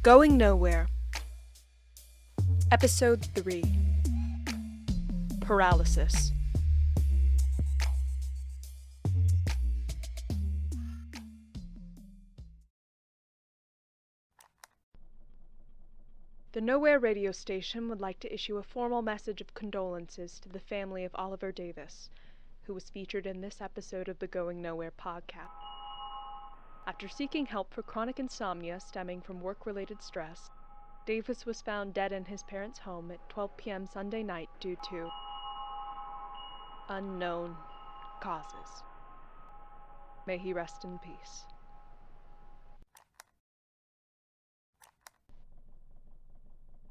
Going Nowhere. Episode 3. Paralysis. The Nowhere radio station would like to issue a formal message of condolences to the family of Oliver Davis, who was featured in this episode of the Going Nowhere podcast. After seeking help for chronic insomnia stemming from work-related stress, Davis was found dead in his parents' home at 12 p.m. Sunday night due to unknown causes. May he rest in peace.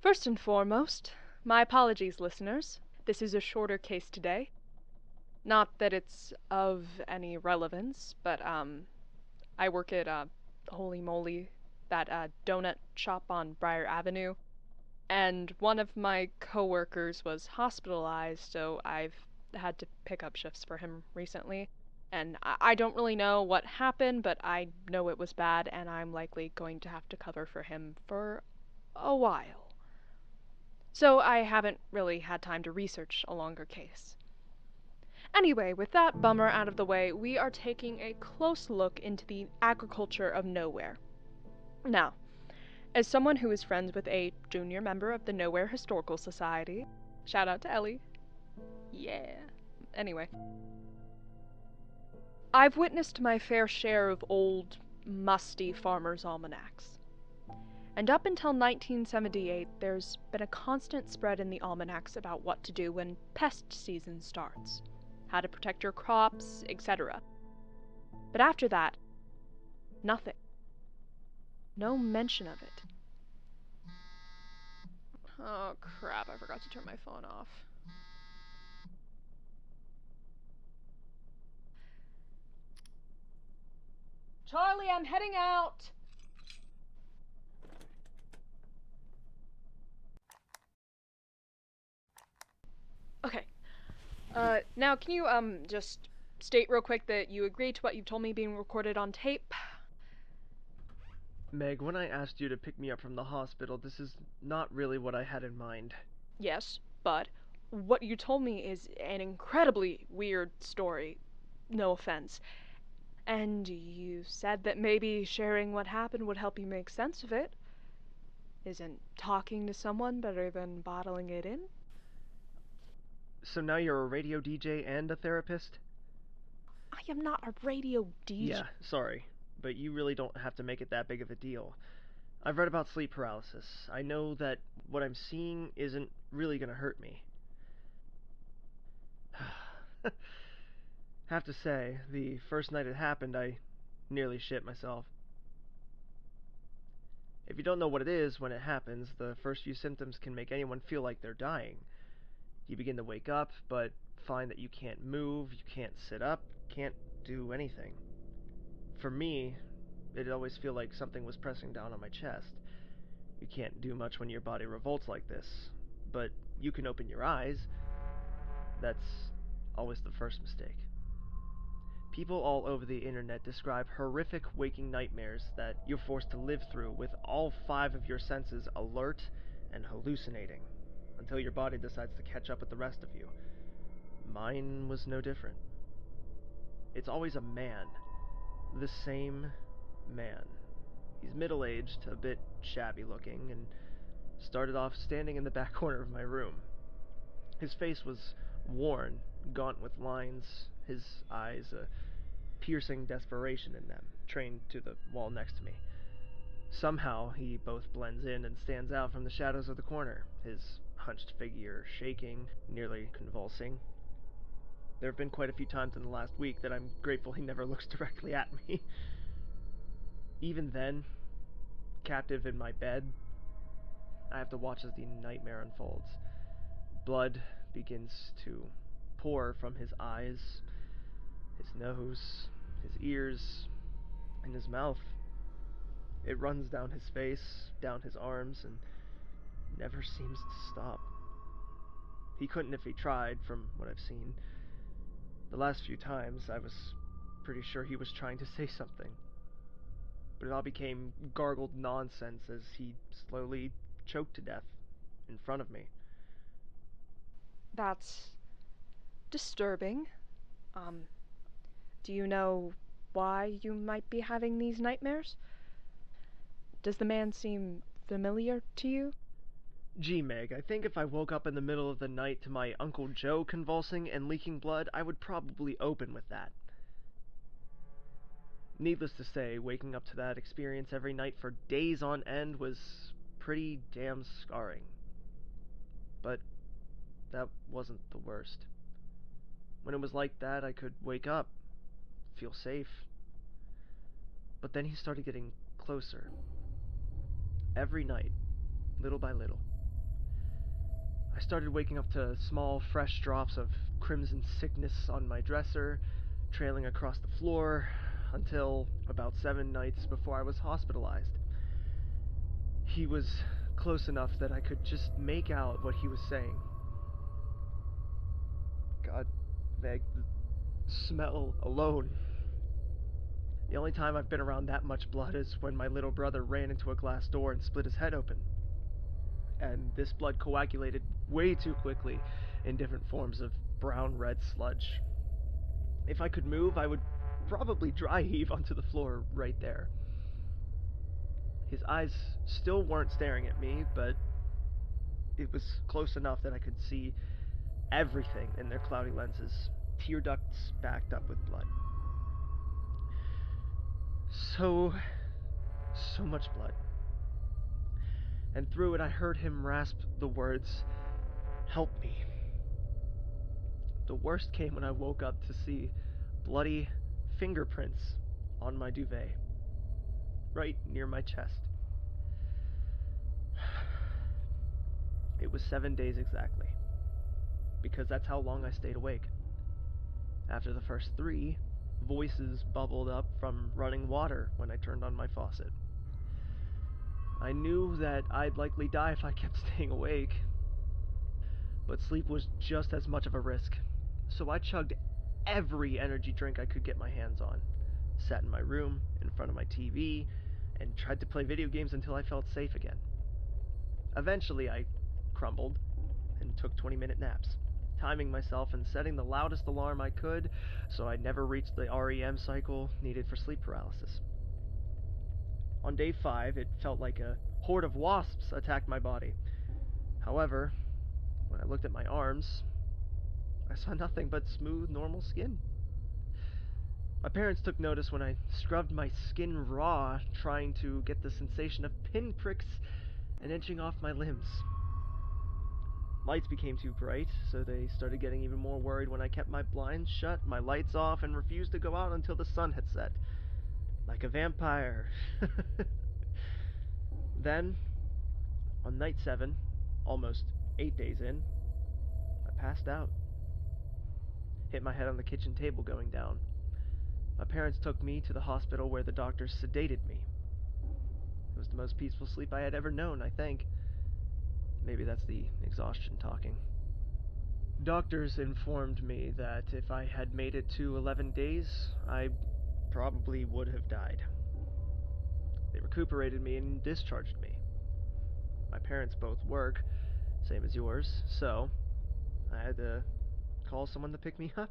First and foremost, my apologies, listeners. This is a shorter case today. Not that it's of any relevance, but I work at Holy Moly, that donut shop on Briar Avenue, and one of my coworkers was hospitalized, so I've had to pick up shifts for him recently. And I don't really know what happened, but I know it was bad, and I'm likely going to have to cover for him for a while. So I haven't really had time to research a longer case. Anyway, with that bummer out of the way, we are taking a close look into the agriculture of Nowhere. Now, as someone who is friends with a junior member of the Nowhere Historical Society, shout out to Ellie. Yeah. Anyway, I've witnessed my fair share of old, musty farmers' almanacs. And up until 1978, there's been a constant spread in the almanacs about what to do when pest season starts, how to protect your crops, etc. But after that, nothing. No mention of it. Oh crap, I forgot to turn my phone off. Charlie, I'm heading out! Okay. Now can you, just state real quick that you agree to what you've told me being recorded on tape? Meg, when I asked you to pick me up from the hospital, this is not really what I had in mind. Yes, but what you told me is an incredibly weird story. No offense. And you said that maybe sharing what happened would help you make sense of it. Isn't talking to someone better than bottling it in? So now you're a radio DJ and a therapist? I am not a radio DJ. Yeah, sorry, but you really don't have to make it that big of a deal. I've read about sleep paralysis. I know that what I'm seeing isn't really gonna hurt me. Have to say, the first night it happened, I nearly shit myself. If you don't know what it is when it happens, the first few symptoms can make anyone feel like they're dying. You begin to wake up, but find that you can't move, you can't sit up, can't do anything. For me, it'd always feel like something was pressing down on my chest. You can't do much when your body revolts like this, but you can open your eyes. That's always the first mistake. People all over the internet describe horrific waking nightmares that you're forced to live through with all 5 of your senses alert and hallucinating, until your body decides to catch up with the rest of you. Mine was no different. It's always a man. The same man. He's middle-aged, a bit shabby-looking, and started off standing in the back corner of my room. His face was worn, gaunt with lines, his eyes a piercing desperation in them, trained to the wall next to me. Somehow, he both blends in and stands out from the shadows of the corner, his hunched figure shaking, nearly convulsing. There have been quite a few times in the last week that I'm grateful he never looks directly at me. Even then, captive in my bed, I have to watch as the nightmare unfolds. Blood begins to pour from his eyes, his nose, his ears, and his mouth. It runs down his face, down his arms, and never seems to stop. He couldn't if he tried, from what I've seen. The last few times, I was pretty sure he was trying to say something. but it all became gargled nonsense as he slowly choked to death in front of me. That's disturbing. Um, do you know why you might be having these nightmares? Does the man seem familiar to you? Gee, Meg, I think if I woke up in the middle of the night to my Uncle Joe convulsing and leaking blood, I would probably open with that. Needless to say, waking up to that experience every night for days on end was pretty damn scarring. But that wasn't the worst. When it was like that, I could wake up, feel safe. But then he started getting closer. Every night, little by little. I started waking up to small, fresh drops of crimson sickness on my dresser, trailing across the floor, until about 7 nights before I was hospitalized. He was close enough that I could just make out what he was saying. God, Meg, the smell alone. The only time I've been around that much blood is when my little brother ran into a glass door and split his head open. And this blood coagulated way too quickly in different forms of brown red sludge. If I could move, I would probably dry heave onto the floor right there. His eyes still weren't staring at me, but it was close enough that I could see everything in their cloudy lenses, tear ducts backed up with blood. So, so much blood. And through it, I heard him rasp the words, "Help me." The worst came when I woke up to see bloody fingerprints on my duvet, right near my chest. It was 7 days exactly, because that's how long I stayed awake. After the first 3, voices bubbled up from running water when I turned on my faucet. I knew that I'd likely die if I kept staying awake, but sleep was just as much of a risk, so I chugged every energy drink I could get my hands on, sat in my room, in front of my TV, and tried to play video games until I felt safe again. Eventually, I crumbled and took 20-minute naps, timing myself and setting the loudest alarm I could so I'd never reach the REM cycle needed for sleep paralysis. On day 5, it felt like a horde of wasps attacked my body. However, when I looked at my arms, I saw nothing but smooth, normal skin. My parents took notice when I scrubbed my skin raw, trying to get the sensation of pinpricks and inching off my limbs. Lights became too bright, so they started getting even more worried when I kept my blinds shut, my lights off, and refused to go out until the sun had set. Like a vampire. Then, on night 7, almost 8 days in, I passed out. Hit my head on the kitchen table going down. My parents took me to the hospital where the doctors sedated me. It was the most peaceful sleep I had ever known, I think. Maybe that's the exhaustion talking. Doctors informed me that if I had made it to 11 days, I probably would have died. They recuperated me and discharged me. My parents both work, same as yours, so I had to call someone to pick me up.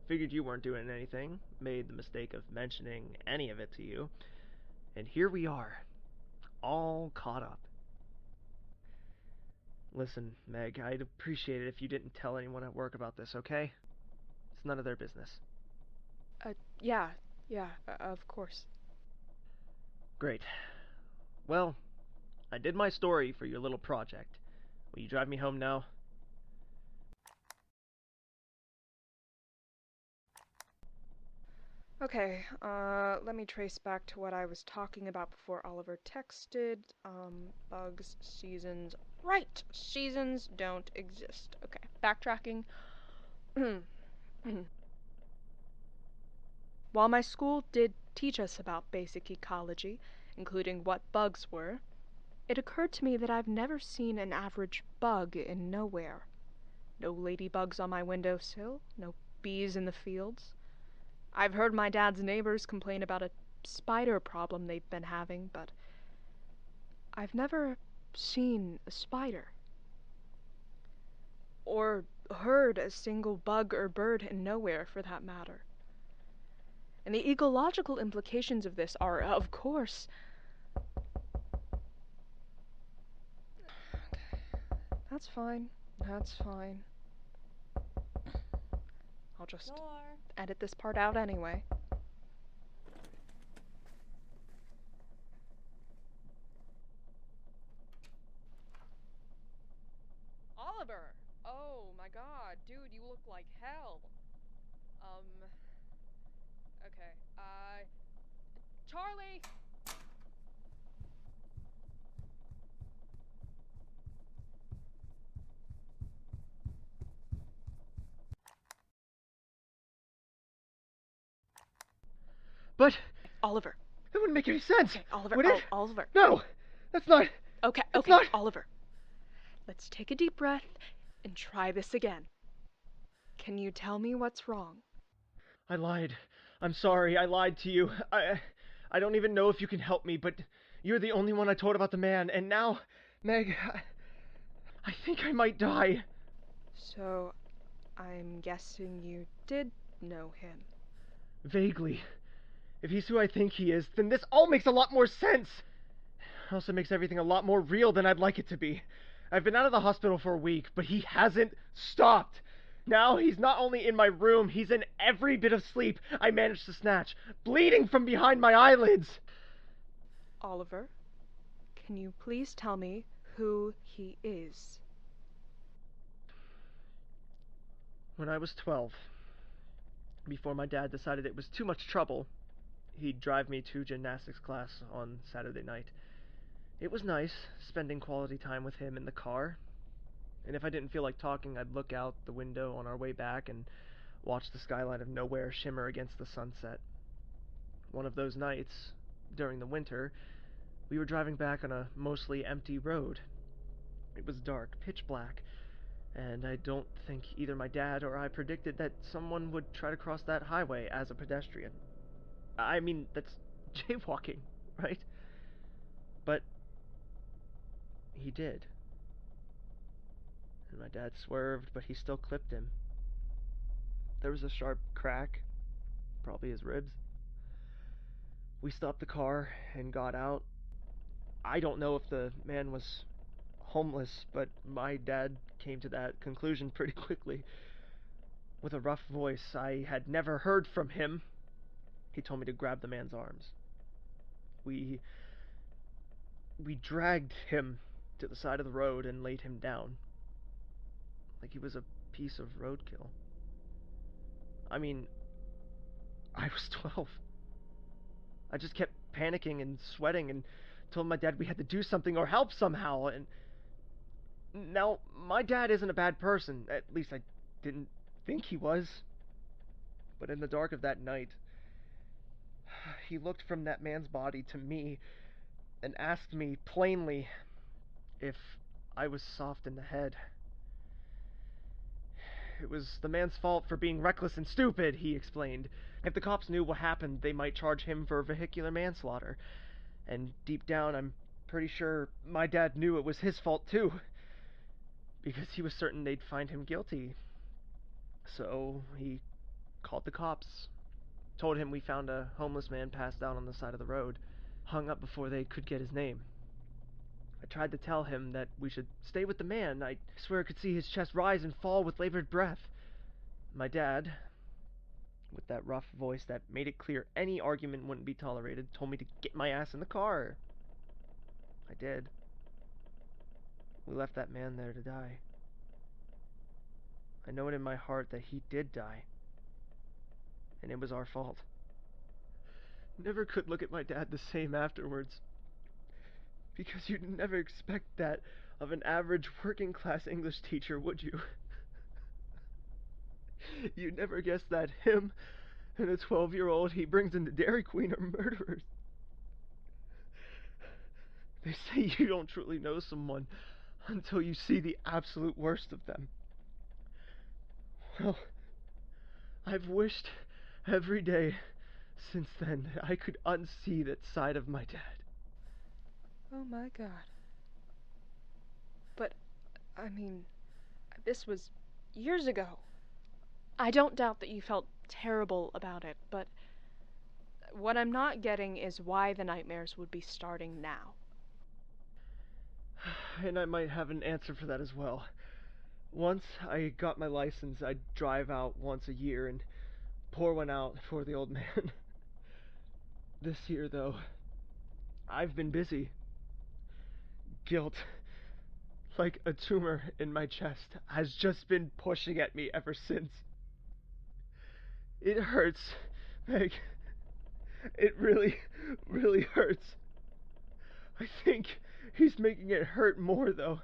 Figured you weren't doing anything, made the mistake of mentioning any of it to you, and here we are, all caught up. Listen, Meg, I'd appreciate it if you didn't tell anyone at work about this, okay? It's none of their business. Yeah, yeah, of course. Great. Well, I did my story for your little project. Will you drive me home now? Okay, let me trace back to what I was talking about before Oliver texted. Bugs, seasons. Right! Seasons don't exist. Okay, backtracking. While my school did teach us about basic ecology, including what bugs were, it occurred to me that I've never seen an average bug in nowhere. No ladybugs on my windowsill, no bees in the fields. I've heard my dad's neighbors complain about a spider problem they've been having, but I've never seen a spider. Or heard a single bug or bird in nowhere, for that matter. And the ecological implications of this are, of course... That's fine. That's fine. I'll just edit this part out anyway. Oliver! Oh my god, dude, you look like hell. Okay, Charlie! But Oliver. it wouldn't make any sense. Okay, Oliver. Would it? Oliver. No, that's not. Okay, that's okay, not... Oliver. Let's take a deep breath and try this again. Can you tell me what's wrong? I lied. I'm sorry, I lied to you. I don't even know if you can help me, but you're the only one I told about the man, and now, Meg, I think I might die. So, I'm guessing you did know him. Vaguely. If he's who I think he is, then this all makes a lot more sense. It also makes everything a lot more real than I'd like it to be. I've been out of the hospital for a week, but he hasn't stopped. Now he's not only in my room, he's in every bit of sleep I managed to snatch, bleeding from behind my eyelids. Oliver, can you please tell me who he is? When I was 12, before my dad decided it was too much trouble, he'd drive me to gymnastics class on Saturday night. It was nice, spending quality time with him in the car. And if I didn't feel like talking, I'd look out the window on our way back and watch the skyline of nowhere shimmer against the sunset. One of those nights, during the winter, we were driving back on a mostly empty road. It was dark, pitch black, and I don't think either my dad or I predicted that someone would try to cross that highway as a pedestrian. I mean, that's jaywalking, right? But he did. And my dad swerved, but he still clipped him. There was a sharp crack, probably his ribs. We stopped the car and got out. I don't know if the man was homeless, but my dad came to that conclusion pretty quickly. With a rough voice I had never heard from him, he told me to grab the man's arms. We dragged him to the side of the road and laid him down, like he was a piece of roadkill. I mean, I was 12. I just kept panicking and sweating and told my dad we had to do something or help somehow. And now, my dad isn't a bad person. At least I didn't think he was. But in the dark of that night, he looked from that man's body to me and asked me plainly if I was soft in the head. It was the man's fault for being reckless and stupid, he explained. If the cops knew what happened, they might charge him for vehicular manslaughter. And deep down, I'm pretty sure my dad knew it was his fault too, because he was certain they'd find him guilty. So he called the cops, told him we found a homeless man passed out on the side of the road, hung up before they could get his name. I tried to tell him that we should stay with the man. I swear I could see his chest rise and fall with labored breath. My dad, with that rough voice that made it clear any argument wouldn't be tolerated, told me to get my ass in the car. I did. We left that man there to die. I know it in my heart that he did die, and it was our fault. Never could look at my dad the same afterwards, because you'd never expect that of an average working class English teacher, would you? You'd never guess that him and a 12-year-old he brings into Dairy Queen are murderers. They say you don't truly know someone until you see the absolute worst of them. Well, I've wished every day Since then, I could unsee that side of my dad. Oh my God. But, I mean, this was years ago. I don't doubt that you felt terrible about it, but what I'm not getting is why the nightmares would be starting now. And I might have an answer for that as well. Once I got my license, I'd drive out once a year and pour one out for the old man. This year, though, I've been busy. Guilt, like a tumor in my chest, has just been pushing at me ever since. It hurts, Meg. It really, really hurts. I think he's making it hurt more, though.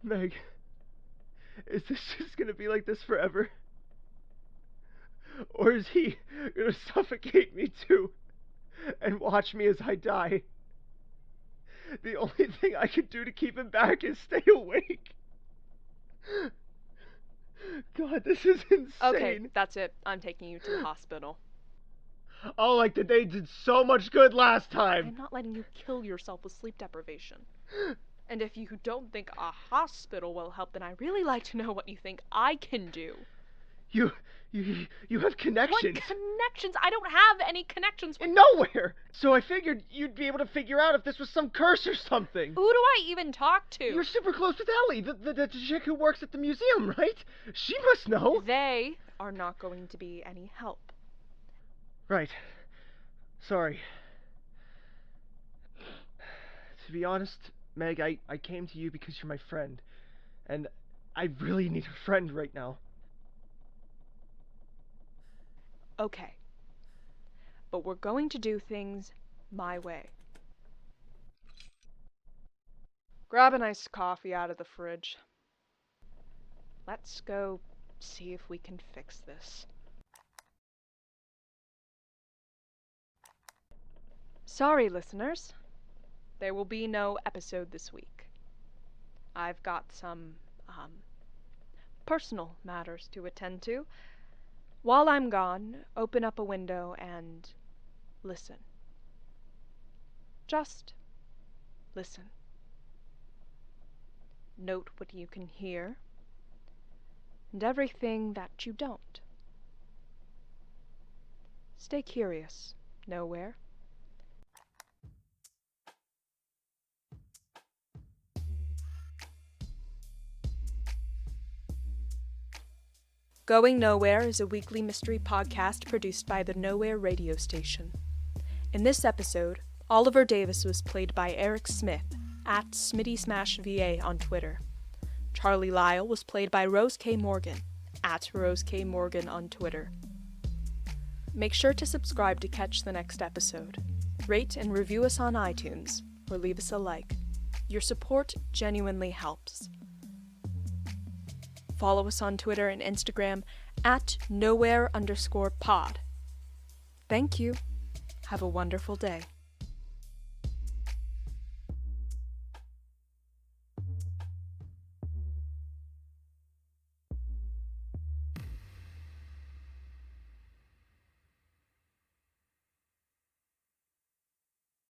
Meg, is this just gonna be like this forever? Or is he gonna suffocate me too and watch me as I die? The only thing I can do to keep him back is stay awake. God, this is insane. Okay, that's it. I'm taking you to the hospital. Oh, like the day did so much good last time. I'm not letting you kill yourself with sleep deprivation. And if you don't think a hospital will help, then I'd really like to know what you think I can do. You have connections. What connections? I don't have any connections. In nowhere. So I figured you'd be able to figure out if this was some curse or something. Who do I even talk to? You're super close with Ellie, the chick who works at the museum, right? She must know. They are not going to be any help. Right. Sorry. To be honest, Meg, I came to you because you're my friend. And I really need a friend right now. Okay. But we're going to do things my way. Grab an iced coffee out of the fridge. Let's go see if we can fix this. Sorry, listeners. There will be no episode this week. I've got some, personal matters to attend to. While I'm gone, open up a window and listen. Just listen. Note what you can hear, and everything that you don't. Stay curious, nowhere. Going Nowhere is a weekly mystery podcast produced by the Nowhere radio station. In this episode, Oliver Davis was played by Eric Smith, at SmittySmashVA on Twitter. Charlie Lyle was played by Rose K. Morgan, at Rose K. Morgan on Twitter. Make sure to subscribe to catch the next episode. Rate and review us on iTunes, or leave us a like. Your support genuinely helps. Follow us on Twitter and Instagram at nowhere_pod. Thank you. Have a wonderful day.